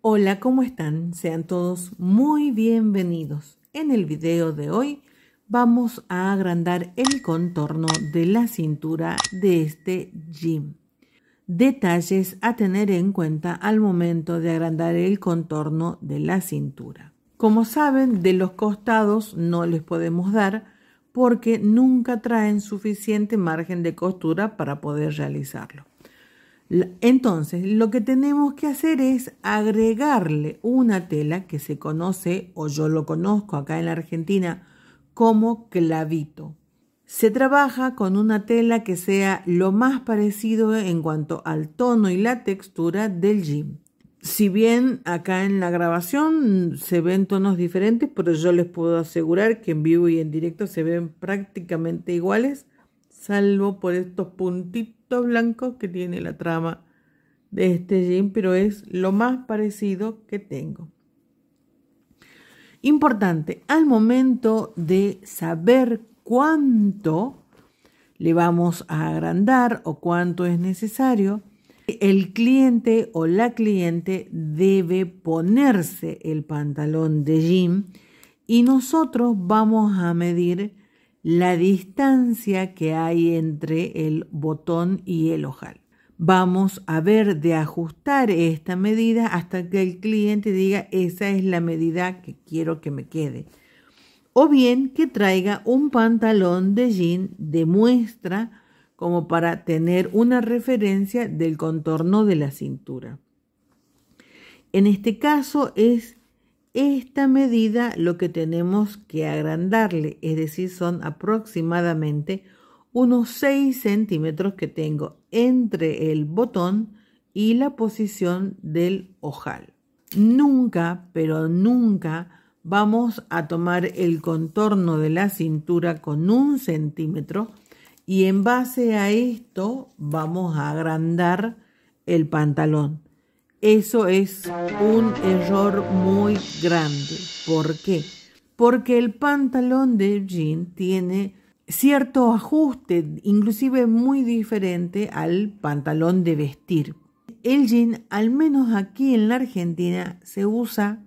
Hola, ¿cómo están? Sean todos muy bienvenidos. En el video de hoy vamos a agrandar el contorno de la cintura de este jean. Detalles a tener en cuenta al momento de agrandar el contorno de la cintura. Como saben, de los costados no les podemos dar porque nunca traen suficiente margen de costura para poder realizarlo. Entonces, lo que tenemos que hacer es agregarle una tela que se conoce, o yo lo conozco acá en la Argentina, como clavito. Se trabaja con una tela que sea lo más parecido en cuanto al tono y la textura del jean. Si bien acá en la grabación se ven tonos diferentes, pero yo les puedo asegurar que en vivo y en directo se ven prácticamente iguales, salvo por estos puntitos blancos que tiene la trama de este jean, pero es lo más parecido que tengo. Importante, al momento de saber cuánto le vamos a agrandar o cuánto es necesario, el cliente o la cliente debe ponerse el pantalón de jean y nosotros vamos a medir la distancia que hay entre el botón y el ojal. Vamos a ver de ajustar esta medida hasta que el cliente diga esa es la medida que quiero que me quede. O bien que traiga un pantalón de jean de muestra como para tener una referencia del contorno de la cintura. En este caso es esta medida lo que tenemos que agrandarle, es decir, son aproximadamente unos 6 centímetros que tengo entre el botón y la posición del ojal. Nunca, pero nunca vamos a tomar el contorno de la cintura con 1 centímetro y en base a esto vamos a agrandar el pantalón. Eso es un error muy grande. ¿Por qué? Porque el pantalón de jean tiene cierto ajuste, inclusive muy diferente al pantalón de vestir. El jean, al menos aquí en la Argentina, se usa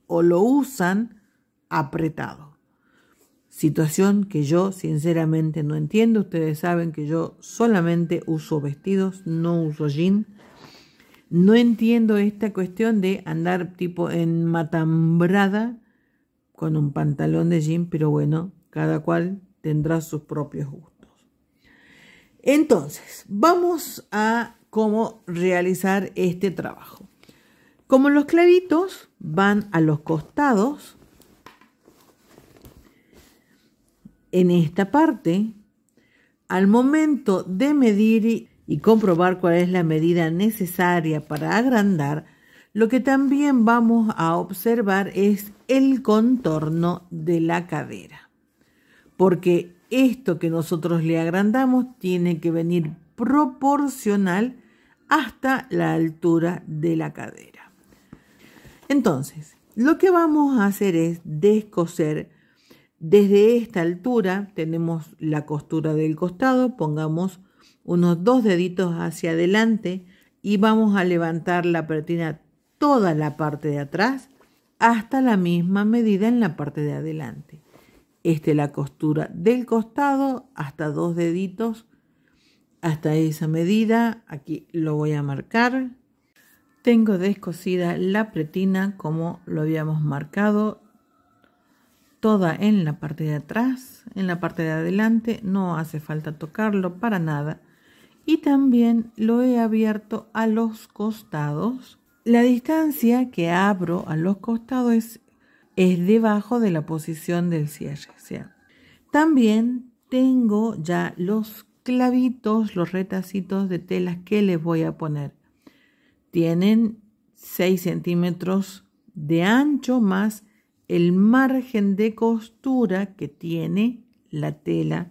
o lo usan apretado. Situación que yo sinceramente no entiendo. Ustedes saben que yo solamente uso vestidos, no uso jean. No entiendo esta cuestión de andar tipo en matambrada con un pantalón de jean, pero bueno, cada cual tendrá sus propios gustos. Entonces, vamos a cómo realizar este trabajo. Como los clavitos van a los costados, en esta parte, al momento de medir y comprobar cuál es la medida necesaria para agrandar, lo que también vamos a observar es el contorno de la cadera. Porque esto que nosotros le agrandamos tiene que venir proporcional hasta la altura de la cadera. Entonces, lo que vamos a hacer es descoser desde esta altura. Tenemos la costura del costado, pongamos unos 2 deditos hacia adelante y vamos a levantar la pretina toda la parte de atrás hasta la misma medida en la parte de adelante. Esta es la costura del costado, hasta 2 deditos, hasta esa medida. Aquí lo voy a marcar. Tengo descosida la pretina como lo habíamos marcado, toda en la parte de atrás. En la parte de adelante no hace falta tocarlo para nada. Y también lo he abierto a los costados. La distancia que abro a los costados es debajo de la posición del cierre. O sea, también tengo ya los clavitos, los retacitos de telas que les voy a poner. Tienen 6 centímetros de ancho más el margen de costura que tiene la tela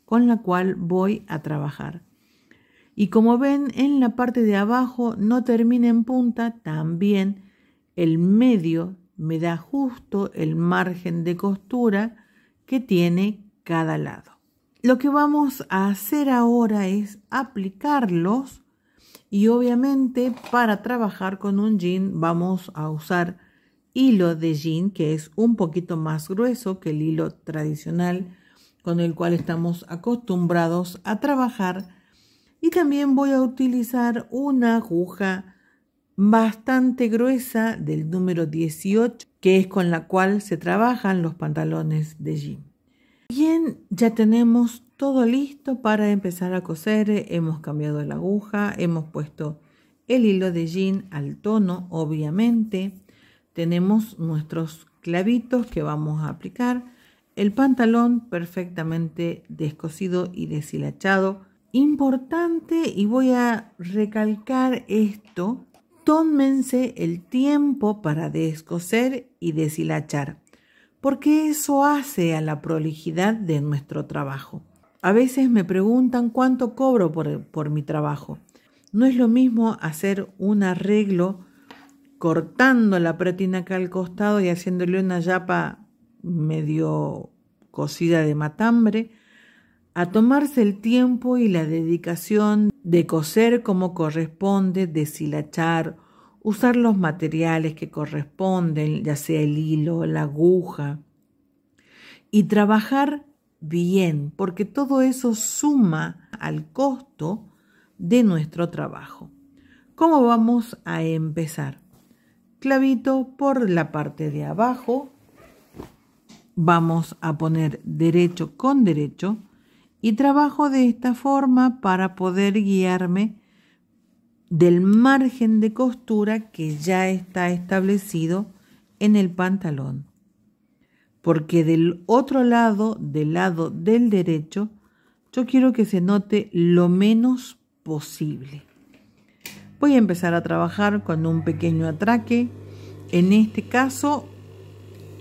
con la cual voy a trabajar. Y como ven, en la parte de abajo no termina en punta, también el medio me da justo el margen de costura que tiene cada lado. Lo que vamos a hacer ahora es aplicarlos Y obviamente para trabajar con un jean vamos a usar hilo de jean, que es un poquito más grueso que el hilo tradicional con el cual estamos acostumbrados a trabajar. Y también voy a utilizar una aguja bastante gruesa del número 18, que es con la cual se trabajan los pantalones de jean. Bien, ya tenemos todo listo para empezar a coser. Hemos cambiado la aguja, hemos puesto el hilo de jean al tono, obviamente. Tenemos nuestros clavitos que vamos a aplicar. El pantalón perfectamente descosido y deshilachado. Importante, y voy a recalcar esto, tómense el tiempo para descoser y deshilachar, porque eso hace a la prolijidad de nuestro trabajo. A veces me preguntan cuánto cobro por mi trabajo. No es lo mismo hacer un arreglo cortando la pretina acá al costado y haciéndole una yapa medio cosida de matambre, a tomarse el tiempo y la dedicación de coser como corresponde, deshilachar, usar los materiales que corresponden, ya sea el hilo, la aguja, y trabajar bien, porque todo eso suma al costo de nuestro trabajo. ¿Cómo vamos a empezar? Clavito por la parte de abajo, vamos a poner derecho con derecho y trabajo de esta forma para poder guiarme del margen de costura que ya está establecido en el pantalón, porque del otro lado, del lado del derecho, yo quiero que se note lo menos posible. Voy a empezar a trabajar con un pequeño atraque. En este caso,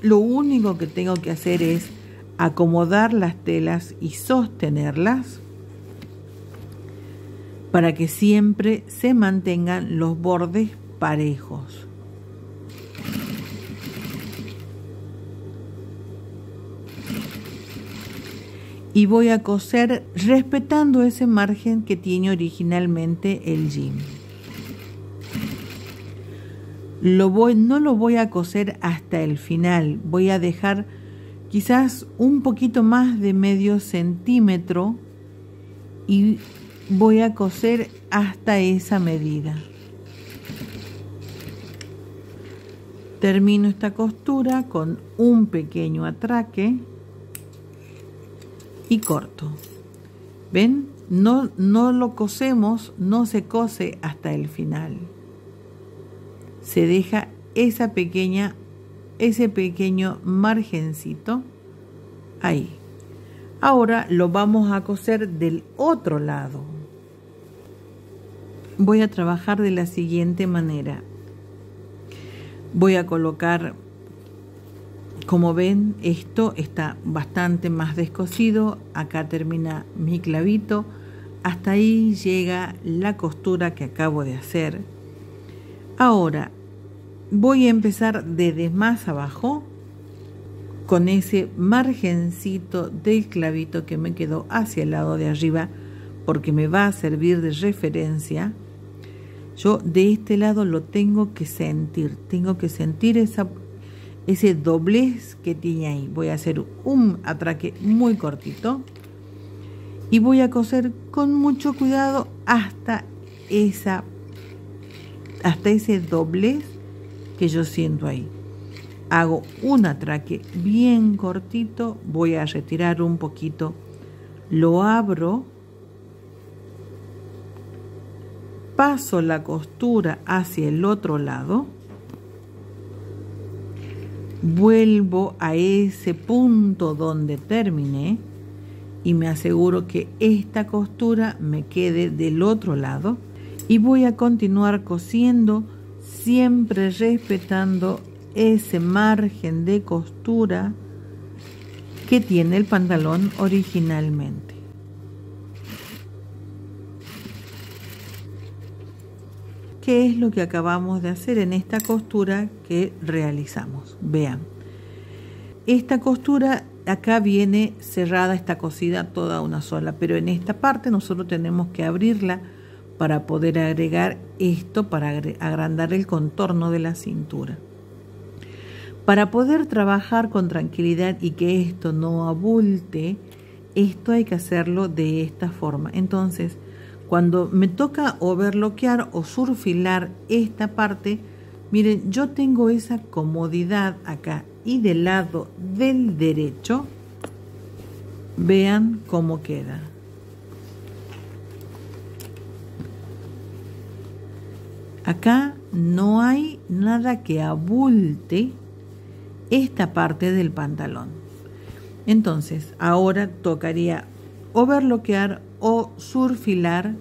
lo único que tengo que hacer es acomodar las telas y sostenerlas para que siempre se mantengan los bordes parejos. Y voy a coser respetando ese margen que tiene originalmente el jean. No lo voy a coser hasta el final. Voy a dejar quizás un poquito más de medio centímetro y voy a coser hasta esa medida. Termino esta costura con un pequeño atraque y corto. ¿Ven? No lo cosemos, no se cose hasta el final. Se deja ese pequeño margencito ahí. Ahora lo vamos a coser del otro lado. Voy a trabajar de la siguiente manera. Voy a colocar, como ven, esto está bastante más descosido. Acá termina mi clavito. Hasta ahí llega la costura que acabo de hacer. Ahora voy a empezar desde más abajo con ese margencito del clavito que me quedó hacia el lado de arriba, porque me va a servir de referencia. Yo de este lado lo tengo que sentir ese doblez que tiene ahí. Voy a hacer un atraque muy cortito y voy a coser con mucho cuidado hasta ese doblez que yo siento ahí. Hago un atraque bien cortito, voy a retirar un poquito, lo abro, paso la costura hacia el otro lado, vuelvo a ese punto donde terminé y me aseguro que esta costura me quede del otro lado y voy a continuar cosiendo, siempre respetando ese margen de costura que tiene el pantalón originalmente. ¿Qué es lo que acabamos de hacer en esta costura que realizamos? Vean, esta costura acá viene cerrada, está cosida toda una sola, pero en esta parte nosotros tenemos que abrirla para poder agregar esto, para agrandar el contorno de la cintura. Para poder trabajar con tranquilidad y que esto no abulte, esto hay que hacerlo de esta forma. Entonces, cuando me toca overlockear o surfilar esta parte, miren, yo tengo esa comodidad acá y del lado del derecho, vean cómo queda. Acá no hay nada que abulte esta parte del pantalón. Entonces, ahora tocaría overlockear o surfilar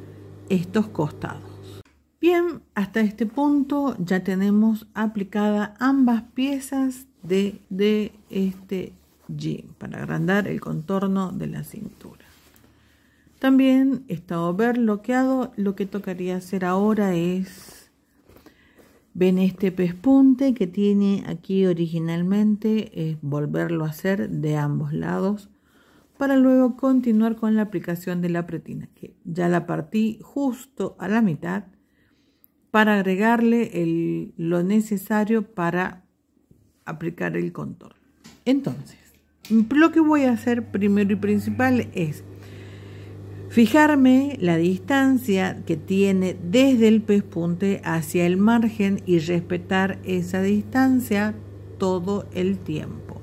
estos costados. Bien, hasta este punto ya tenemos aplicadas ambas piezas de este jean para agrandar el contorno de la cintura. También está overlockeado. Lo que tocaría hacer ahora es, ven este pespunte que tiene aquí originalmente, es volverlo a hacer de ambos lados para luego continuar con la aplicación de la pretina, que ya la partí justo a la mitad para agregarle lo necesario para aplicar el contorno. Entonces, lo que voy a hacer primero y principal es fijarme la distancia que tiene desde el pespunte hacia el margen y respetar esa distancia todo el tiempo.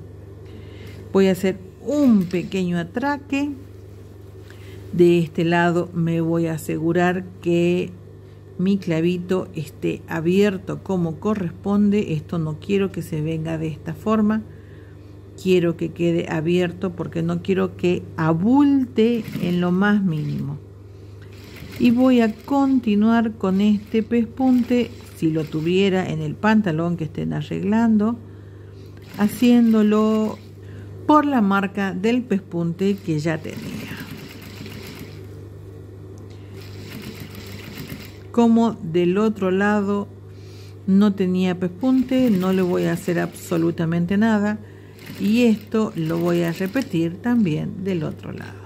Voy a hacer un pequeño atraque. De este lado me voy a asegurar que mi clavito esté abierto como corresponde. Esto no quiero que se venga de esta forma. Quiero que quede abierto porque no quiero que abulte en lo más mínimo. Y voy a continuar con este pespunte, si lo tuviera en el pantalón que estén arreglando, haciéndolo por la marca del pespunte que ya tenía. Como del otro lado no tenía pespunte, no le voy a hacer absolutamente nada. Y esto lo voy a repetir también del otro lado.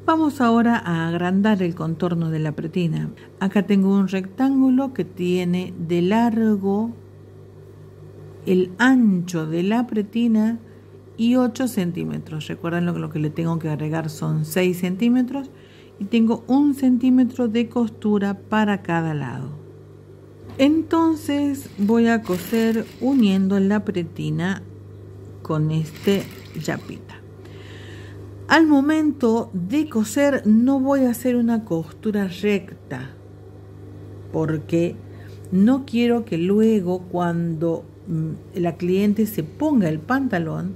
Vamos ahora a agrandar el contorno de la pretina. Acá tengo un rectángulo que tiene de largo el ancho de la pretina y 8 centímetros. Recuerden lo que le tengo que agregar son 6 centímetros y tengo 1 centímetro de costura para cada lado. Entonces voy a coser uniendo la pretina con este yapita. Al momento de coser no voy a hacer una costura recta porque no quiero que luego cuando la cliente se ponga el pantalón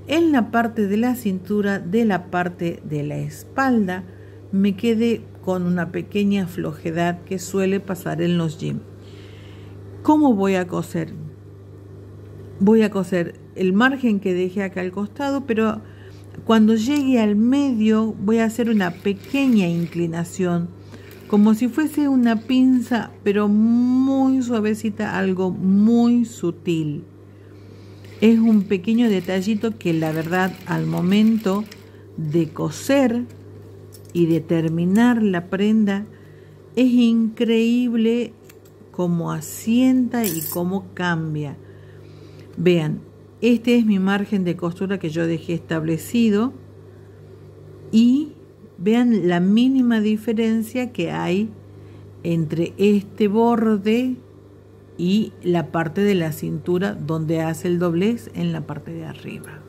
en la parte de la cintura, de la parte de la espalda, me quede con una pequeña flojedad que suele pasar en los jeans. ¿Cómo voy a coser? Voy a coser el margen que dejé acá al costado, pero cuando llegue al medio voy a hacer una pequeña inclinación, como si fuese una pinza, pero muy suavecita, algo muy sutil. Es un pequeño detallito que la verdad al momento de coser y de terminar la prenda es increíble cómo asienta y cómo cambia. Vean, este es mi margen de costura que yo dejé establecido y vean la mínima diferencia que hay entre este borde y la parte de la cintura donde hace el doblez en la parte de arriba.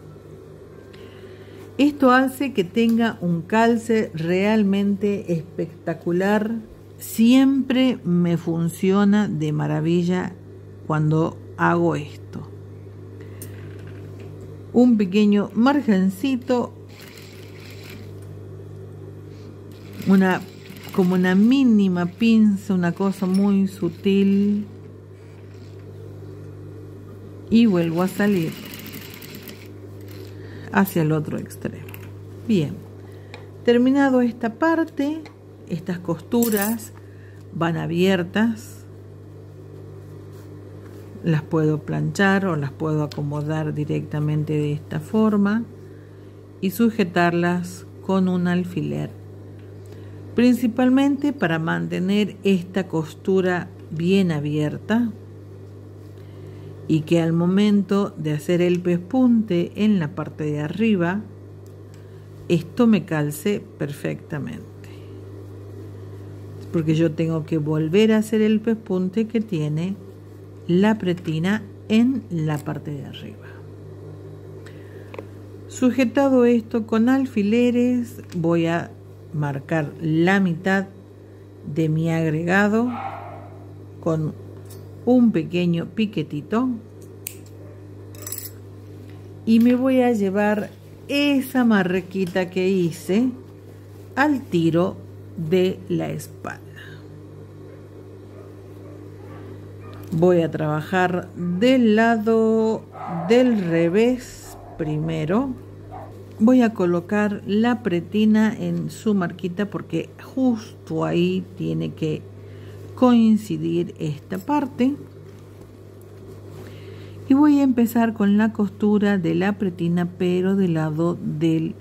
Esto hace que tenga un calce realmente espectacular. Siempre me funciona de maravilla cuando hago esto. Un pequeño margencito, como una mínima pinza, una cosa muy sutil, y vuelvo a salir hacia el otro extremo. Bien, terminado esta parte, estas costuras van abiertas. Las puedo planchar o las puedo acomodar directamente de esta forma y sujetarlas con un alfiler. principalmente para mantener esta costura bien abierta y que al momento de hacer el pespunte en la parte de arriba, esto me calce perfectamente, porque yo tengo que volver a hacer el pespunte que tiene la pretina en la parte de arriba. Sujetado esto con alfileres, voy a marcar la mitad de mi agregado con un pequeño piquetito y me voy a llevar esa marquita que hice al tiro de la espalda. Voy a trabajar del lado del revés primero. Voy a colocar la pretina en su marquita porque justo ahí tiene que coincidir esta parte. Y voy a empezar con la costura de la pretina, pero del lado de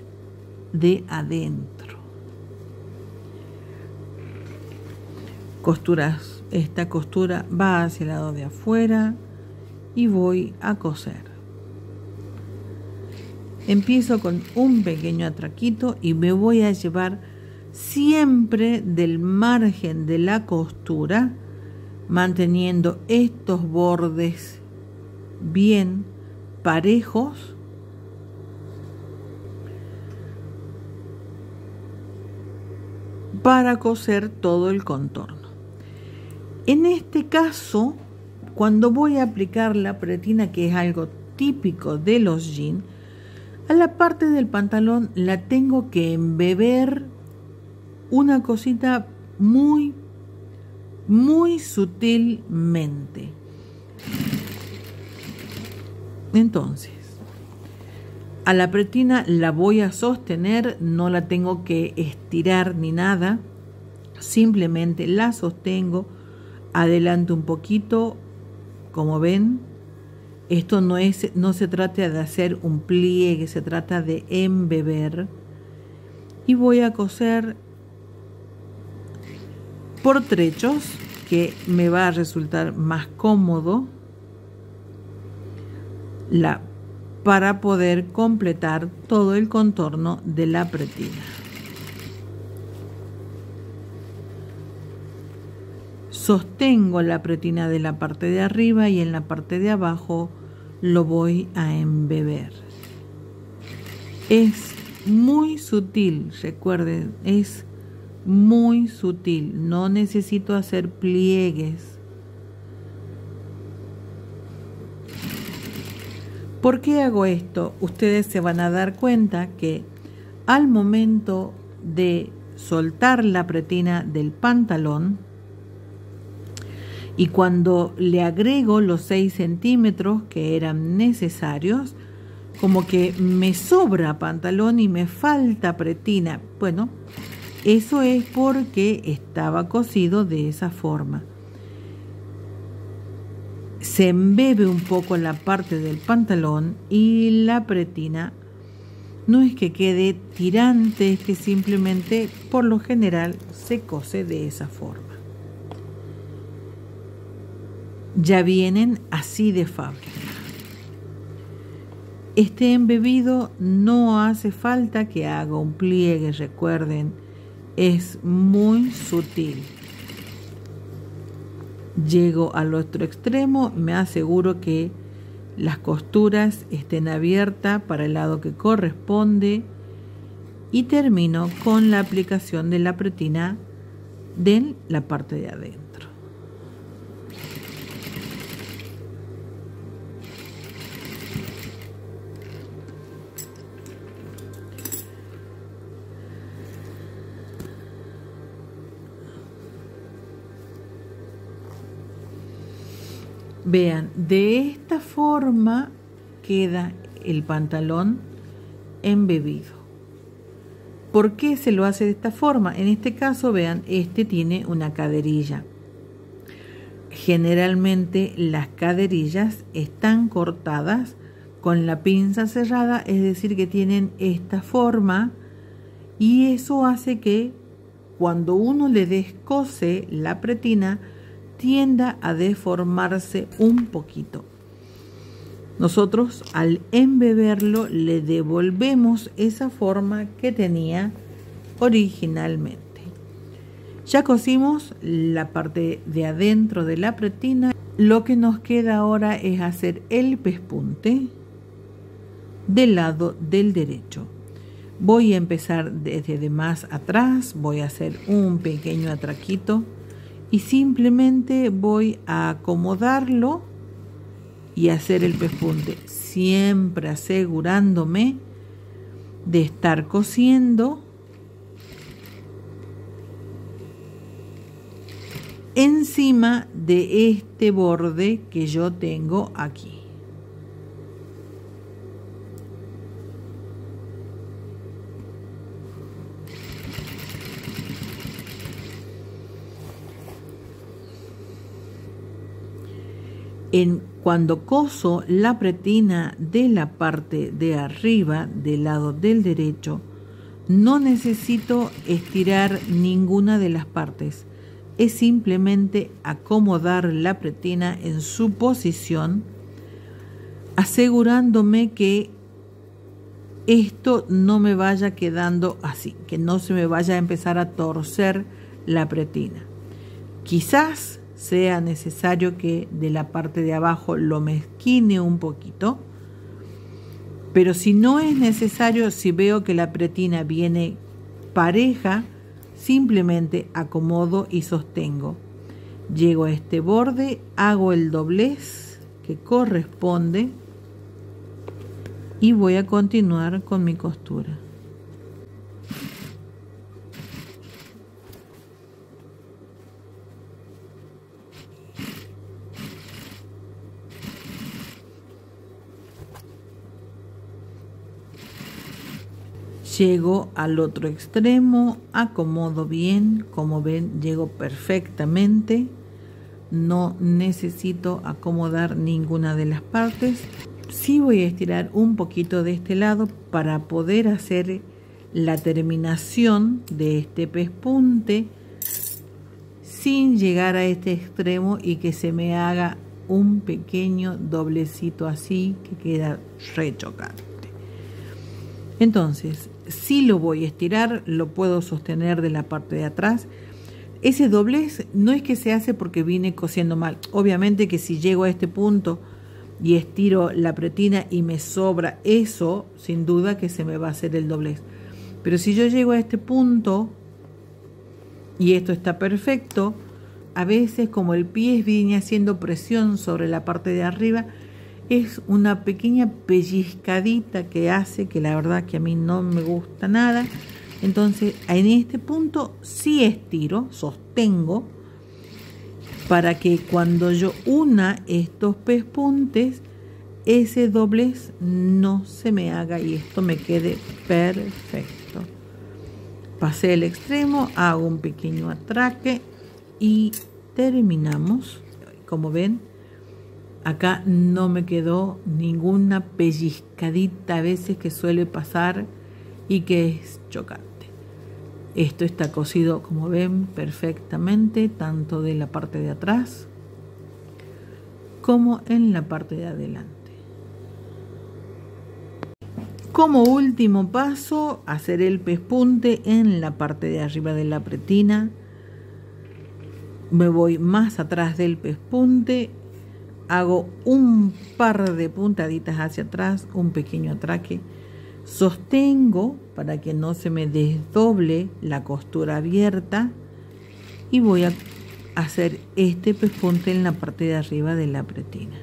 adentro. Esta costura va hacia el lado de afuera y voy a coser. Empiezo con un pequeño atraquito y me voy a llevar siempre del margen de la costura, manteniendo estos bordes bien parejos para coser todo el contorno. En este caso, cuando voy a aplicar la pretina, que es algo típico de los jeans, a la parte del pantalón la tengo que embeber una cosita muy sutilmente. Entonces, a la pretina la voy a sostener, no la tengo que estirar ni nada, simplemente la sostengo, adelanto un poquito, como ven. Esto no se trata de hacer un pliegue, se trata de embeber. Y voy a coser por trechos, que me va a resultar más cómodo para poder completar todo el contorno de la pretina. Sostengo la pretina de la parte de arriba y en la parte de abajo lo voy a embeber. Es muy sutil, recuerden, es muy sutil, no necesito hacer pliegues. ¿Por qué hago esto? Ustedes se van a dar cuenta que al momento de soltar la pretina del pantalón y cuando le agrego los 6 centímetros que eran necesarios, como que me sobra pantalón y me falta pretina. Bueno, eso es porque estaba cosido de esa forma. Se embebe un poco la parte del pantalón y la pretina no es que quede tirante, es que simplemente por lo general se cose de esa forma. Ya vienen así de fábrica. Este embebido no hace falta que haga un pliegue, recuerden, es muy sutil. Llego al otro extremo, me aseguro que las costuras estén abiertas para el lado que corresponde y termino con la aplicación de la pretina de la parte de adentro. Vean, de esta forma queda el pantalón embebido. ¿Por qué se lo hace de esta forma? En este caso, vean, este tiene una caderilla. Generalmente las caderillas están cortadas con la pinza cerrada, es decir, que tienen esta forma, y eso hace que cuando uno le descose la pretina, tienda a deformarse un poquito. Nosotros al embeberlo le devolvemos esa forma que tenía originalmente. Ya cosimos la parte de adentro de la pretina. Lo que nos queda ahora es hacer el pespunte del lado del derecho. Voy a empezar desde de más atrás, voy a hacer un pequeño atraquito y simplemente voy a acomodarlo y hacer el pespunte, siempre asegurándome de estar cosiendo encima de este borde que yo tengo aquí. Cuando coso la pretina de la parte de arriba del lado del derecho, no necesito estirar ninguna de las partes. Es simplemente acomodar la pretina en su posición, asegurándome que esto no me vaya quedando así, que no se me vaya a empezar a torcer la pretina. Quizás sea necesario que de la parte de abajo lo mezquine un poquito, pero si no es necesario, si veo que la pretina viene pareja, simplemente acomodo y sostengo. Llego a este borde, hago el doblez que corresponde y voy a continuar con mi costura. Llego al otro extremo, acomodo bien, como ven, llego perfectamente. No necesito acomodar ninguna de las partes. Sí voy a estirar un poquito de este lado para poder hacer la terminación de este pespunte sin llegar a este extremo y que se me haga un pequeño doblecito así que queda rechocante. Entonces, si lo voy a estirar, lo puedo sostener de la parte de atrás. Ese doblez no es que se hace porque vine cosiendo mal. Obviamente que si llego a este punto y estiro la pretina y me sobra eso, sin duda que se me va a hacer el doblez. Pero si yo llego a este punto y esto está perfecto, a veces como el pie viene haciendo presión sobre la parte de arriba, es una pequeña pellizcadita que hace que la verdad que a mí no me gusta nada. Entonces en este punto sí estiro, sostengo, para que cuando yo una estos pespuntes, ese doblez no se me haga y esto me quede perfecto. Pasé el extremo, hago un pequeño atraque y terminamos. Como ven, acá no me quedó ninguna pellizcadita a veces que suele pasar y que es chocante. Esto está cosido, como ven, perfectamente, tanto de la parte de atrás como en la parte de adelante. Como último paso, hacer el pespunte en la parte de arriba de la pretina. Me voy más atrás del pespunte, hago un par de puntaditas hacia atrás, un pequeño atraque, sostengo para que no se me desdoble la costura abierta y voy a hacer este pespunte en la parte de arriba de la pretina.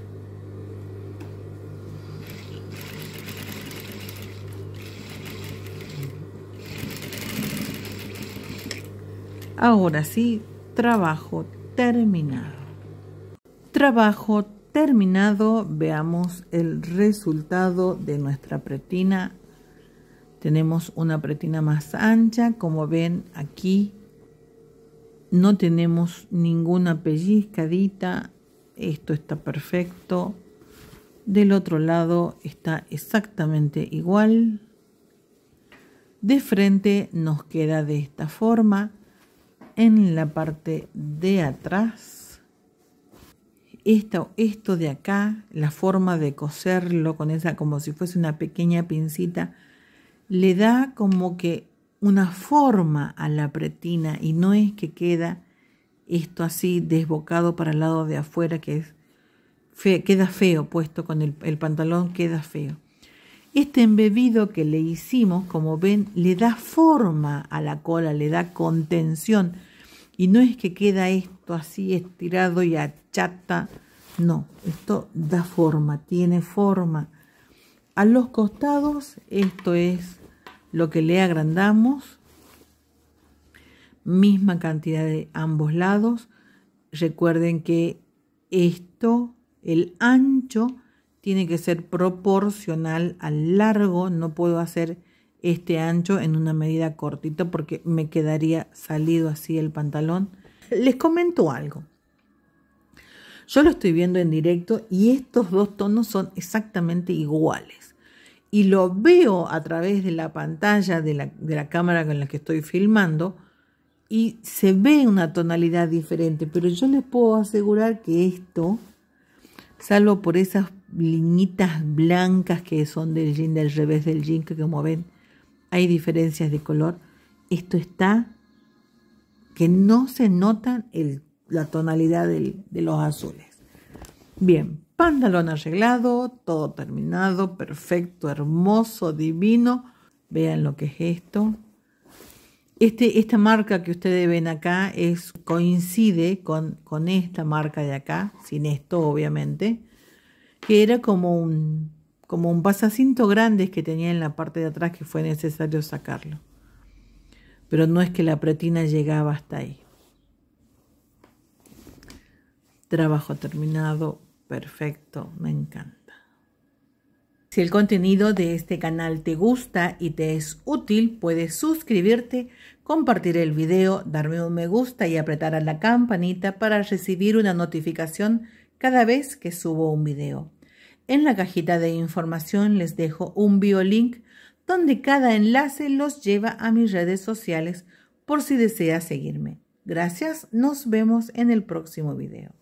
Ahora sí, trabajo terminado. Trabajo terminado, veamos el resultado de nuestra pretina. Tenemos una pretina más ancha, como ven aquí no tenemos ninguna pellizcadita, esto está perfecto. Del otro lado está exactamente igual. De frente nos queda de esta forma. en la parte de atrás. Esto de acá, la forma de coserlo con esa, como si fuese una pequeña pincita, le da como que una forma a la pretina y no es que queda esto así desbocado para el lado de afuera, que es queda feo puesto con el pantalón, queda feo. Este embebido que le hicimos, como ven, le da forma a la cola, le da contención. Y no es que queda esto así estirado y achata. No, esto da forma, tiene forma. A los costados, esto es lo que le agrandamos. Misma cantidad de ambos lados. Recuerden que esto, el ancho, tiene que ser proporcional al largo. No puedo hacer este ancho en una medida cortita porque me quedaría salido así el pantalón. Les comento algo. Yo lo estoy viendo en directo y estos dos tonos son exactamente iguales. Y lo veo a través de la pantalla de la cámara con la que estoy filmando y se ve una tonalidad diferente. Pero yo les puedo asegurar que esto, salvo por esas liñitas blancas que son del jean, del revés del jean, que como ven hay diferencias de color, esto está que no se notan la tonalidad de los azules. Bien, pantalón arreglado, todo terminado, perfecto, hermoso, divino. Vean lo que es esto. Esta marca que ustedes ven acá coincide con esta marca de acá, sin esto obviamente, que era como un pasacinto grande que tenía en la parte de atrás que fue necesario sacarlo. Pero no es que la pretina llegaba hasta ahí. Trabajo terminado, perfecto, me encanta. Si el contenido de este canal te gusta y te es útil, puedes suscribirte, compartir el video, darme un me gusta y apretar a la campanita para recibir una notificación cada vez que subo un video. En la cajita de información les dejo un biolink donde cada enlace los lleva a mis redes sociales por si deseas seguirme. Gracias, nos vemos en el próximo video.